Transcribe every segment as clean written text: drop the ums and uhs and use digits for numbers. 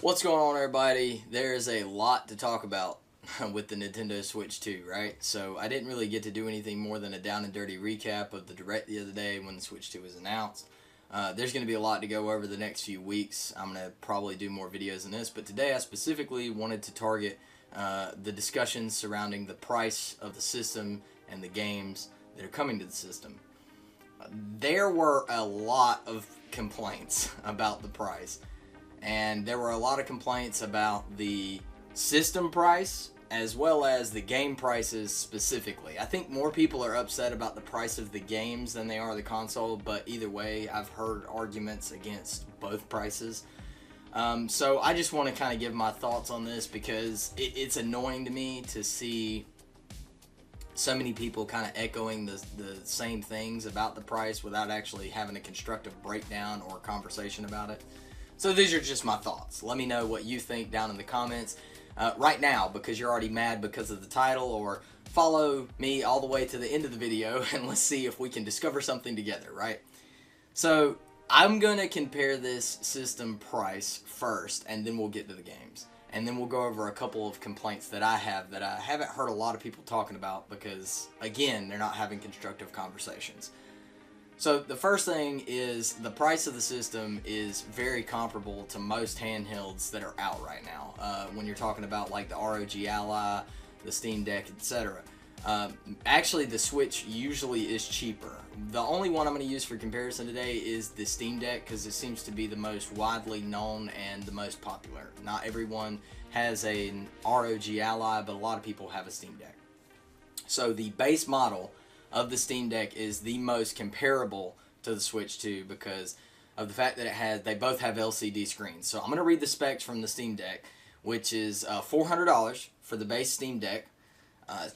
What's going on, everybody? There's a lot to talk about with the Nintendo Switch 2, right? So I didn't really get to do anything more than a down and dirty recap of the Direct the other day when the Switch 2 was announced. There's going to be a lot to go over the next few weeks. I'm going to probably do more videos than this, but today I specifically wanted to target the discussions surrounding the price of the system and the games that are coming to the system. There were a lot of complaints about the price. And there were a lot of complaints about the system price as well as the game prices specifically. I think more people are upset about the price of the games than they are the console, but either way, I've heard arguments against both prices. So I just want to kind of give my thoughts on this because it's annoying to me to see so many people kind of echoing the same things about the price without actually having a constructive breakdown or conversation about it. So these are just my thoughts. Let me know what you think down in the comments right now, because you're already mad because of the title, or follow me all the way to the end of the video and let's see if we can discover something together, right? So I'm gonna compare this system price first, and then we'll get to the games. And then we'll go over a couple of complaints that I haven't heard a lot of people talking about because, again, they're not having constructive conversations. So the first thing is the price of the system is very comparable to most handhelds that are out right now. When you're talking about like the ROG Ally, the Steam Deck, etc. Actually, the Switch usually is cheaper. The only one I'm going to use for comparison today is the Steam Deck because it seems to be the most widely known and the most popular. Not everyone has an ROG Ally, but a lot of people have a Steam Deck. So the base model of the Steam Deck is the most comparable to the Switch 2 because of the fact that they both have LCD screens. So I'm going to read the specs from the Steam Deck, which is $400 for the base Steam Deck,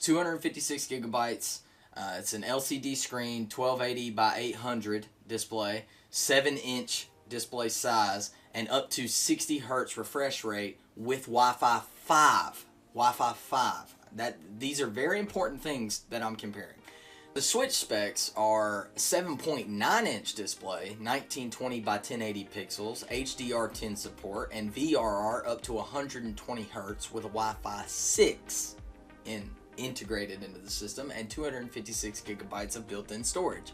256 gigabytes. It's an LCD screen, 1280 by 800 display, 7-inch display size, and up to 60 hertz refresh rate with Wi-Fi 5. Wi-Fi 5. These are very important things that I'm comparing. The Switch specs are 7.9-inch display, 1920 by 1080 pixels, HDR10 support, and VRR up to 120 Hz with a Wi-Fi 6 integrated into the system, and 256 gigabytes of built-in storage.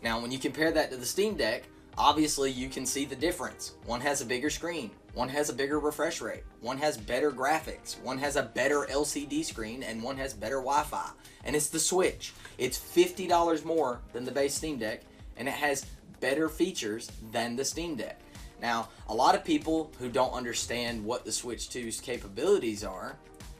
Now, when you compare that to the Steam Deck, obviously you can see the difference. One has a bigger screen, one has a bigger refresh rate, one has better graphics, one has a better LCD screen, and one has better Wi-Fi. And it's the Switch. It's $50 more than the base Steam Deck, and it has better features than the Steam Deck. Now, a lot of people who don't understand what the Switch 2's capabilities are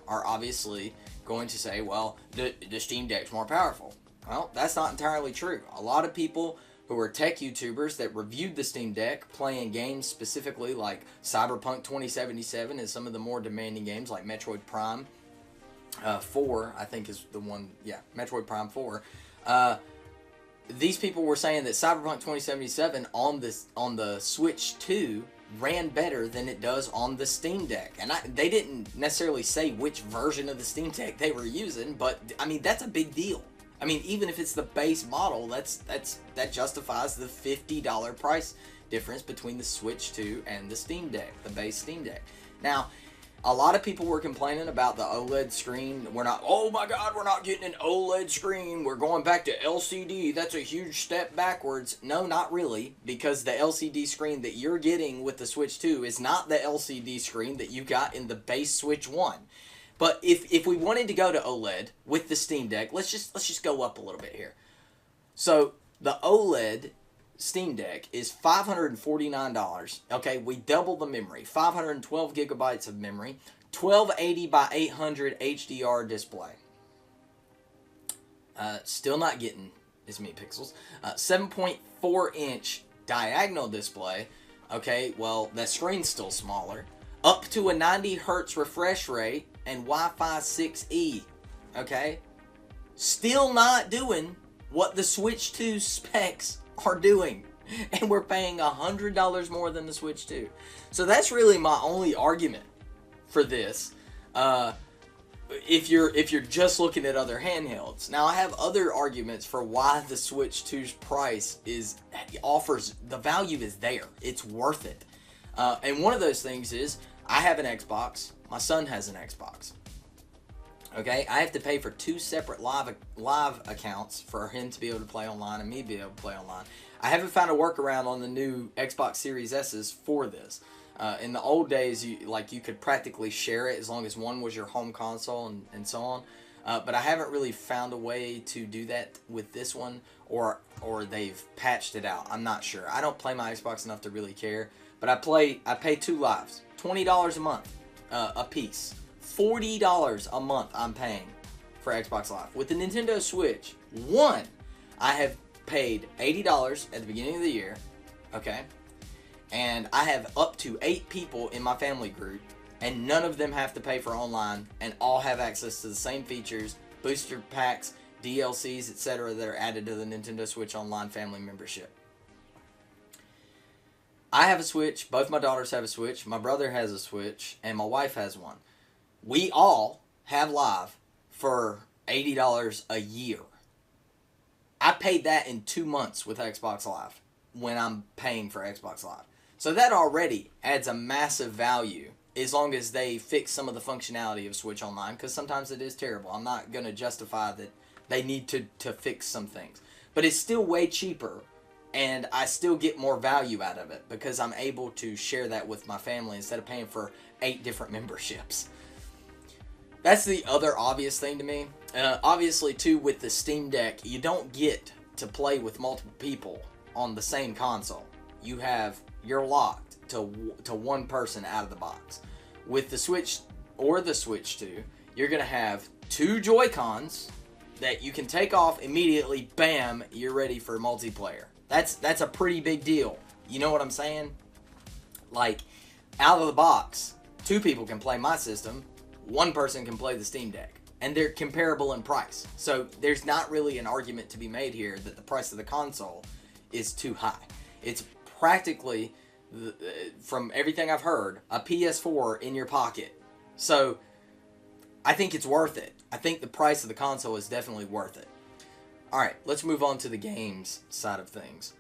obviously going to say, well, the Steam Deck's more powerful. Well, that's not entirely true. A lot of people who are tech YouTubers that reviewed the Steam Deck playing games specifically like Cyberpunk 2077 and some of the more demanding games like Metroid Prime 4, I think is the one, yeah, Metroid Prime 4. These people were saying that Cyberpunk 2077 on the Switch 2 ran better than it does on the Steam Deck. And they didn't necessarily say which version of the Steam Deck they were using, but I mean, that's a big deal. I mean, even if it's the base model, that justifies the $50 price difference between the Switch 2 and the Steam Deck, the base Steam Deck. Now, a lot of people were complaining about the OLED screen. Oh my God, we're not getting an OLED screen. We're going back to LCD. That's a huge step backwards. No, not really, because the LCD screen that you're getting with the Switch 2 is not the LCD screen that you got in the base Switch 1. But if we wanted to go to OLED with the Steam Deck, let's just go up a little bit here. So the OLED Steam Deck is $549. Okay, we double the memory, 512 gigabytes of memory, 1280 by 800 HDR display. Still not getting as many pixels. 7.4-inch diagonal display. Okay, well, that screen's still smaller. Up to a 90 hertz refresh rate and Wi-Fi 6E. Okay, still not doing what the Switch 2 specs are doing, and we're paying $100 more than the Switch 2. So that's really my only argument for this. if you're just looking at other handhelds. Now, I have other arguments for why the Switch 2's price offers the value is there. It's worth it. And one of those things is I have an Xbox. My son has an Xbox. Okay, I have to pay for 2 separate live accounts for him to be able to play online and me to be able to play online. I haven't found a workaround on the new Xbox Series S's for this. In the old days, you could practically share it as long as one was your home console and so on. But I haven't really found a way to do that with this one, or they've patched it out. I'm not sure. I don't play my Xbox enough to really care. But I pay 2 lives, $20 a month a piece. $40 a month I'm paying for Xbox Live. With the Nintendo Switch, I have paid $80 at the beginning of the year, okay? And I have up to 8 people in my family group, and none of them have to pay for online, and all have access to the same features, booster packs, DLCs, etc. that are added to the Nintendo Switch Online family membership. I have a Switch, both my daughters have a Switch, my brother has a Switch, and my wife has one. We all have Live for $80 a year. I paid that in 2 months with Xbox Live when I'm paying for Xbox Live. So that already adds a massive value as long as they fix some of the functionality of Switch Online, because sometimes it is terrible. I'm not going to justify that they need to fix some things. But it's still way cheaper, and I still get more value out of it because I'm able to share that with my family instead of paying for 8 different memberships. That's the other obvious thing to me. Obviously, too, with the Steam Deck, you don't get to play with multiple people on the same console. You're locked to one person out of the box. With the Switch or the Switch 2, you're going to have 2 Joy-Cons that you can take off immediately. Bam, you're ready for multiplayer. That's a pretty big deal. You know what I'm saying? Like, out of the box, 2 people can play my system. 1 person can play the Steam Deck, and they're comparable in price. So there's not really an argument to be made here that the price of the console is too high. It's practically, from everything I've heard, a PS4 in your pocket. So I think it's worth it. I think the price of the console is definitely worth it. Alright, let's move on to the games side of things.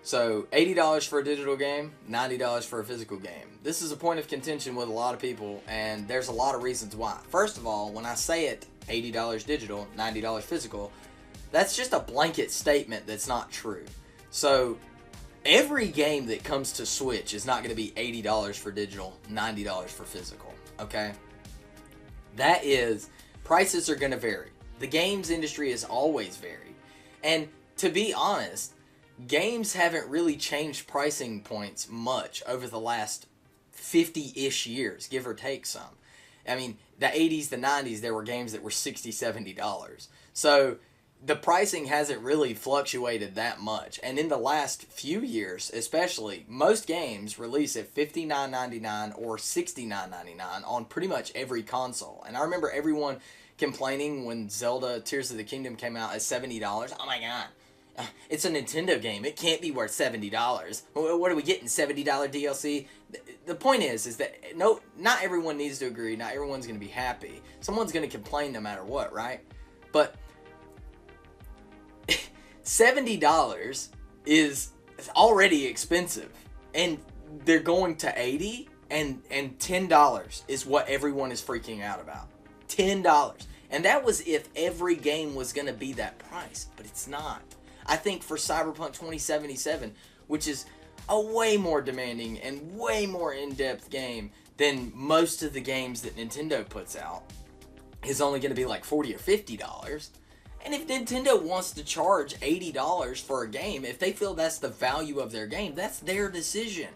So, $80 for a digital game, $90 for a physical game. This is a point of contention with a lot of people, and there's a lot of reasons why. First of all, when I say it, $80 digital, $90 physical, that's just a blanket statement that's not true. So, every game that comes to Switch is not going to be $80 for digital, $90 for physical, okay? Prices are going to vary. The games industry is always varied. And to be honest, games haven't really changed pricing points much over the last 50-ish years, give or take some. I mean, the 80s, the 90s, there were games that were $60, $70. So the pricing hasn't really fluctuated that much. And in the last few years, especially, most games release at $59.99 or $69.99 on pretty much every console. And I remember everyone complaining when Zelda Tears of the Kingdom came out at $70. Oh my god. It's a Nintendo game. It can't be worth $70. What are we getting? $70 DLC? The point is that not everyone needs to agree. Not everyone's going to be happy. Someone's going to complain no matter what, right? But $70 is already expensive, and they're going to $80, and $10 is what everyone is freaking out about. $10. And that was if every game was going to be that price, but it's not. I think for Cyberpunk 2077, which is a way more demanding and way more in-depth game than most of the games that Nintendo puts out, is only going to be like $40 or $50. And if Nintendo wants to charge $80 for a game, if they feel that's the value of their game, that's their decision.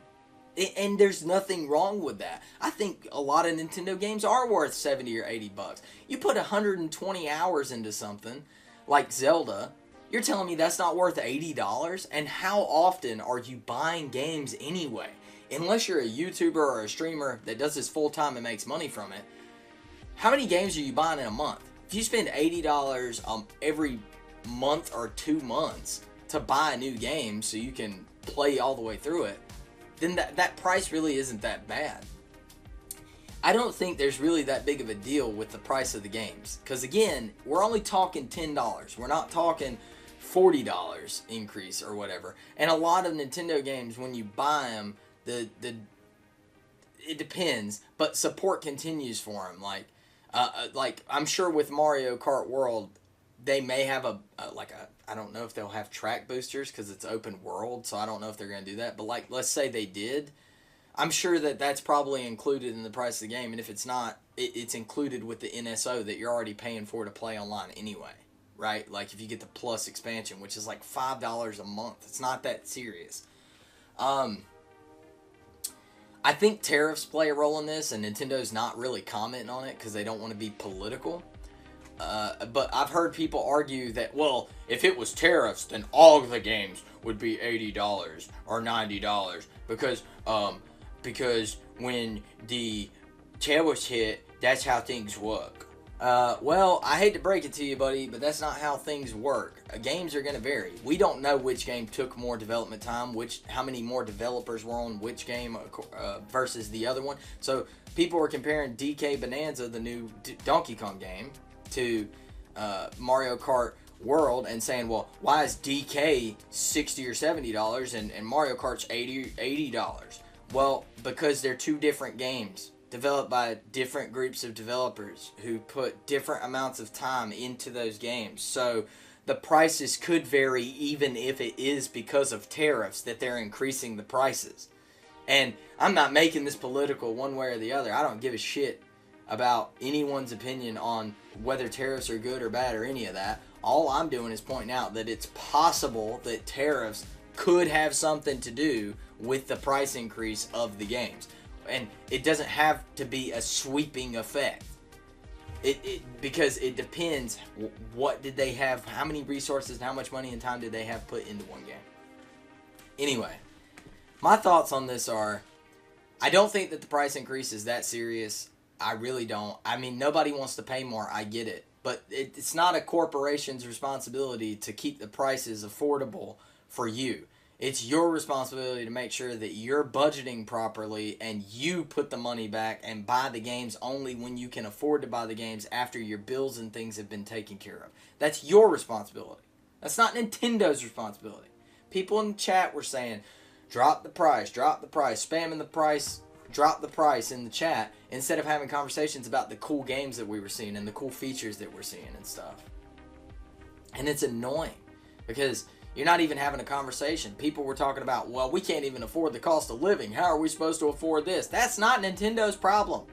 And there's nothing wrong with that. I think a lot of Nintendo games are worth $70 or $80. You put 120 hours into something like Zelda, you're telling me that's not worth $80? And how often are you buying games anyway? Unless you're a YouTuber or a streamer that does this full time and makes money from it, how many games are you buying in a month? If you spend $80 every month or 2 months to buy a new game so you can play all the way through it, then that price really isn't that bad. I don't think there's really that big of a deal with the price of the games. Because again, we're only talking $10. We're not talking $40 increase or whatever. And a lot of Nintendo games, when you buy them, the it depends, but support continues for him. Like I'm sure with Mario Kart World, they may have a I don't know if they'll have track boosters because it's open world, so I don't know if they're gonna do that. But like, let's say they did, I'm sure that that's probably included in the price of the game, and if it's not, it's included with the NSO that you're already paying for to play online anyway, right? Like if you get the Plus expansion, which is like $5 a month, it's not that serious. I think tariffs play a role in this, and Nintendo's not really commenting on it because they don't want to be political. But I've heard people argue that, well, if it was tariffs, then all of the games would be $80 or $90 because when the tariffs hit, that's how things work. Well, I hate to break it to you, buddy, but that's not how things work. Games are going to vary. We don't know which game took more development time, how many more developers were on which game versus the other one. So people were comparing DK Bonanza, the new Donkey Kong game, to Mario Kart World and saying, well, why is DK $60 or $70 and Mario Kart's $80? Well, because they're two different games developed by different groups of developers who put different amounts of time into those games. So the prices could vary even if it is because of tariffs that they're increasing the prices. And I'm not making this political one way or the other. I don't give a shit about anyone's opinion on whether tariffs are good or bad or any of that. All I'm doing is pointing out that it's possible that tariffs could have something to do with the price increase of the games. And it doesn't have to be a sweeping effect. Because it depends, what did they have, how many resources and how much money and time did they have put into one game. Anyway, my thoughts on this are, I don't think that the price increase is that serious. I really don't. I mean, nobody wants to pay more. I get it. But it's not a corporation's responsibility to keep the prices affordable for you. It's your responsibility to make sure that you're budgeting properly and you put the money back and buy the games only when you can afford to buy the games after your bills and things have been taken care of. That's your responsibility. That's not Nintendo's responsibility. People in the chat were saying, drop the price, spamming the price, drop the price in the chat instead of having conversations about the cool games that we were seeing and the cool features that we're seeing and stuff. And it's annoying because you're not even having a conversation. People were talking about, well, we can't even afford the cost of living. How are we supposed to afford this? That's not Nintendo's problem.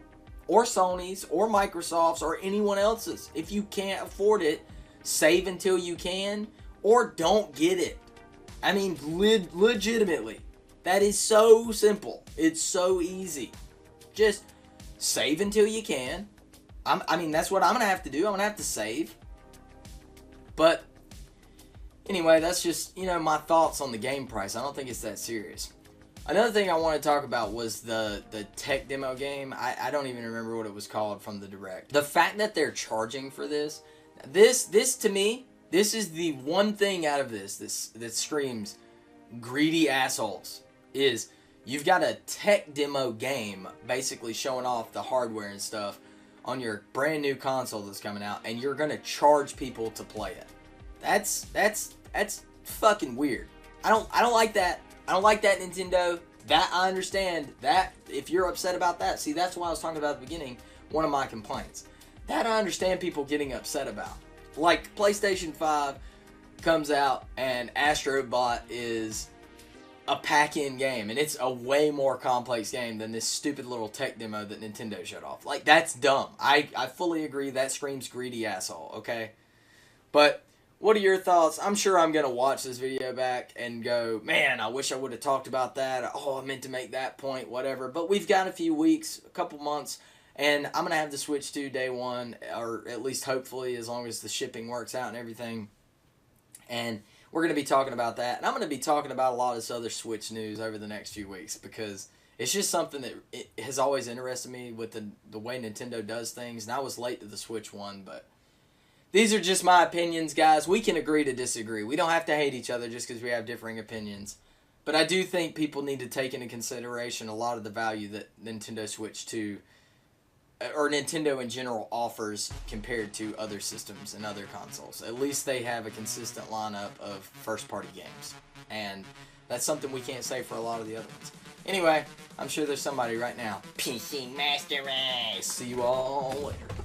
Or Sony's, or Microsoft's, or anyone else's. If you can't afford it, save until you can, or don't get it. I mean, legitimately. That is so simple. It's so easy. Just save until you can. I mean, that's what I'm going to have to do. I'm going to have to save. But anyway, that's just, my thoughts on the game price. I don't think it's that serious. Another thing I want to talk about was the tech demo game. I don't even remember what it was called from the Direct. The fact that they're charging for this to me, this is the one thing out of this that screams greedy assholes, is you've got a tech demo game basically showing off the hardware and stuff on your brand new console that's coming out, and you're going to charge people to play it. That's fucking weird. I don't like that. I don't like that, Nintendo. That I understand. That if you're upset about that, see, that's what I was talking about at the beginning. One of my complaints. That I understand people getting upset about. Like PlayStation 5 comes out and Astrobot is a pack-in game, and it's a way more complex game than this stupid little tech demo that Nintendo showed off. Like, that's dumb. I fully agree. That screams greedy asshole. Okay, but what are your thoughts? I'm sure I'm going to watch this video back and go, man, I wish I would have talked about that. Oh, I meant to make that point, whatever. But we've got a few weeks, a couple months, and I'm going to have the Switch 2 day one, or at least hopefully, as long as the shipping works out and everything. And we're going to be talking about that. And I'm going to be talking about a lot of this other Switch news over the next few weeks because it's just something that it has always interested me with the way Nintendo does things. And I was late to the Switch one, but these are just my opinions, guys. We can agree to disagree. We don't have to hate each other just because we have differing opinions. But I do think people need to take into consideration a lot of the value that Nintendo Switch 2, or Nintendo in general, offers compared to other systems and other consoles. At least they have a consistent lineup of first-party games. And that's something we can't say for a lot of the other ones. Anyway, I'm sure there's somebody right now. PC Master Race. See you all later.